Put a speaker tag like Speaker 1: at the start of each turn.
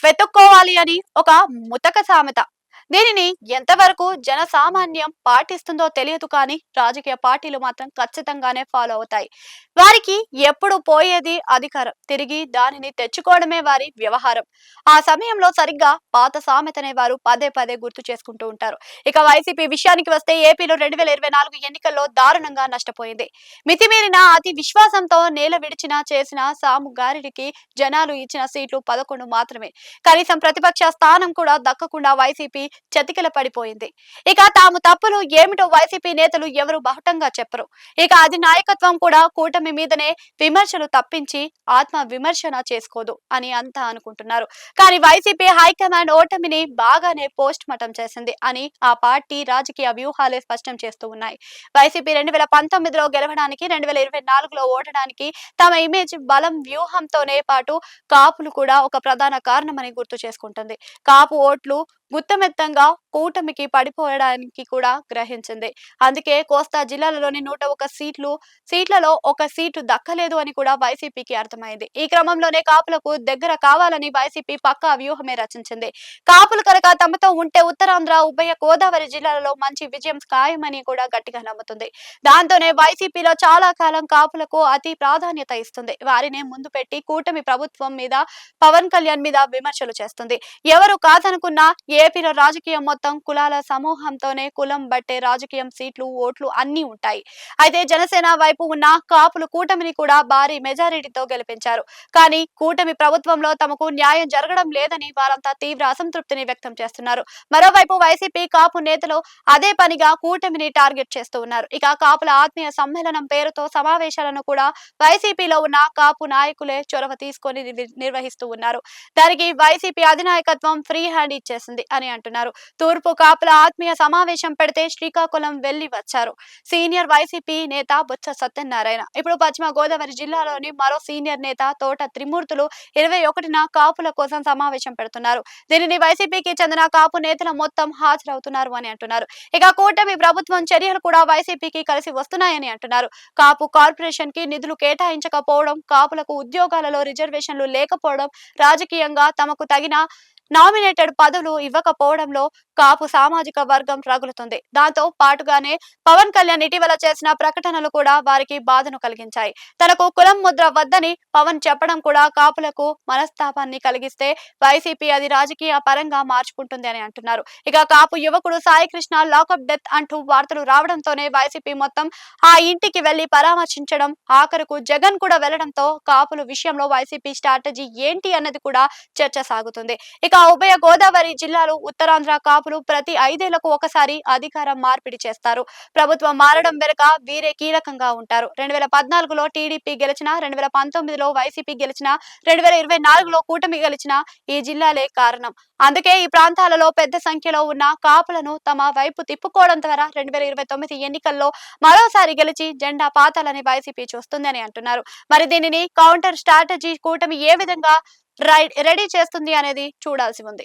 Speaker 1: వెతుక్కోవాలి అని ఒక ముతక సామెత. దీనిని ఎంతవరకు జనసామాన్యం పాటిస్తుందో తెలియదు కానీ రాజకీయ పార్టీలు మాత్రం ఖచ్చితంగానే ఫాలో అవుతాయి. వారికి ఎప్పుడు పోయేది అధికారం, తిరిగి దానిని తెచ్చుకోవడమే వారి వ్యవహారం. ఆ సమయంలో సరిగ్గా పాత సామెతనే వారు పదే పదే గుర్తు చేసుకుంటూ ఉంటారు. ఇక వైసీపీ విషయానికి వస్తే ఏపీలో 2024 ఎన్నికల్లో దారుణంగా నష్టపోయింది. మితిమీరిన అతి విశ్వాసంతో నేల విడిచిన చేసిన సాము గారిడికి జనాలు ఇచ్చిన సీట్లు 11 మాత్రమే. కనీసం ప్రతిపక్ష స్థానం కూడా దక్కకుండా వైసీపీ చతికిల పడిపోయింది. ఇక తాము తప్పులు ఏమిటో వైసీపీ నేతలు ఎవరు బహుటంగా చెప్పరు. ఇక అధినాయకత్వం కూడా కూటమి మీదనే విమర్శలు తప్పించి ఆత్మ విమర్శన చేసుకోదు అని అంతా అనుకుంటున్నారు. కానీ వైసీపీ హైకమాండ్ ఓటమిని బాగానే పోస్ట్ మార్టం చేసింది అని ఆ పార్టీ రాజకీయ వ్యూహాలే స్పష్టం చేస్తూ ఉన్నాయి. వైసీపీ 2019లో గెలవడానికి, 2024లో ఓటడానికి తమ ఇమేజ్ బలం వ్యూహంతోనే పాటు కాపులు కూడా ఒక ప్రధాన కారణమని గుర్తు చేసుకుంటుంది. కాపు ఓట్లు గుత్తమెత్తంగా కూటమికి పడిపోవడానికి కూడా గ్రహించింది. అందుకే కోస్తా జిల్లాలలోని 101 సీట్లలో ఒక సీటు దక్కలేదు అని కూడా వైసీపీకి అర్థమైంది. ఈ క్రమంలోనే కాపులకు దగ్గర కావాలని వైసీపీ పక్కా వ్యూహమే రచించింది. కాపులు కనుక తమతో ఉంటే ఉత్తరాంధ్ర, ఉభయ గోదావరి జిల్లాలలో మంచి విజయం ఖాయమని కూడా గట్టిగా నమ్ముతుంది. దాంతోనే వైసీపీలో చాలా కాలం కాపులకు అతి ప్రాధాన్యత ఇస్తుంది. వారినే ముందు పెట్టి కూటమి ప్రభుత్వం మీద, పవన్ కళ్యాణ్ మీద విమర్శలు చేస్తుంది. ఎవరు కాదనుకున్నా ఏపీలో రాజకీయం మొత్తం కులాల సమూహంతోనే, కులం బట్టే రాజకీయం, సీట్లు, ఓట్లు అన్ని ఉంటాయి. అయితే జనసేన వైపు ఉన్న కాపులు కూటమిని కూడా భారీ మెజారిటీతో గెలిపించారు. కానీ కూటమి ప్రభుత్వంలో తమకు న్యాయం జరగడం లేదని వారంతా తీవ్ర అసంతృప్తిని వ్యక్తం చేస్తున్నారు. మరోవైపు వైసీపీ కాపు నేతలు అదే పనిగా కూటమిని టార్గెట్ చేస్తూ ఉన్నారు. ఇక కాపుల ఆత్మీయ సమ్మేళనం పేరుతో సమావేశాలను కూడా వైసీపీలో ఉన్న కాపు నాయకులే చొరవ తీసుకొని నిర్వహిస్తూ ఉన్నారు. దానికి వైసీపీ అధినాయకత్వం ఫ్రీ హ్యాండ్ ఇచ్చేసింది అని అంటున్నారు. తూర్పు కాపుల ఆత్మీయ సమావేశం పెడితే శ్రీకాకుళం వెళ్లి వచ్చారు సీనియర్ వైసీపీ నేత బొత్స సత్యనారాయణ. ఇప్పుడు పశ్చిమ గోదావరి జిల్లాలోని మరో సీనియర్ నేత తోట త్రిమూర్తులు 21న కాపుల కోసం సమావేశం పెడుతున్నారు. దీనిని వైసీపీకి చెందిన కాపు నేతల మొత్తం హాజరవుతున్నారు అని అంటున్నారు. ఇక కూటమి ప్రభుత్వం చర్యలు కూడా వైసీపీకి కలిసి వస్తున్నాయని అంటున్నారు. కాపు కార్పొరేషన్ కి నిధులు కేటాయించకపోవడం, కాపులకు ఉద్యోగాలలో రిజర్వేషన్లు లేకపోవడం, రాజకీయంగా తమకు తగిన నామినేటెడ్ పదవులు ఇవ్వకపోవడంలో కాపు సామాజిక వర్గం రగులుతుంది. దాంతో పాటుగానే పవన్ కళ్యాణ్ ఇటీవల చేసిన ప్రకటనలు కూడా వారికి బాధను కలిగించాయి. తనకు కులం ముద్ర వద్దని పవన్ చెప్పడం కూడా కాపులకు మనస్తాపాన్ని కలిగిస్తే వైసీపీ అది రాజకీయ పరంగా మార్చుకుంటుంది అని అంటున్నారు. ఇక కాపు యువకుడు సాయి కృష్ణ లాకప్ డెత్ అంటూ వార్తలు రావడంతోనే వైసీపీ మొత్తం ఆ ఇంటికి వెళ్లి పరామర్శించడం, ఆఖరుకు జగన్ కూడా వెళ్లడంతో కాపుల విషయంలో వైసీపీ స్ట్రాటజీ ఏంటి అన్నది కూడా చర్చ సాగుతుంది. ఇక ఉభయ గోదావరి జిల్లాలు, ఉత్తరాంధ్ర కాపులు ప్రతి 5 ఏళ్లకు ఒకసారి అధికారం మార్పిడి చేస్తారు. ప్రభుత్వం మారడం వెనుక వీరే కీలకంగా ఉంటారు. 2014లో టీడీపీ గెలిచిన, 2019లో వైసీపీ గెలిచిన, 2024లో కూటమి గెలిచిన ఈ జిల్లాలే కారణం. అందుకే ఈ ప్రాంతాలలో పెద్ద సంఖ్యలో ఉన్న కాపులను తమ వైపు తిప్పుకోవడం ద్వారా 2029 ఎన్నికల్లో మరోసారి గెలిచి జెండా పాతాలని వైసీపీ చూస్తుంది అని అంటున్నారు. మరి దీనిని కౌంటర్ స్ట్రాటజీ కూటమి ఏ విధంగా రెడీ చేస్తుంది అనేది చూడాల్సి ఉంది.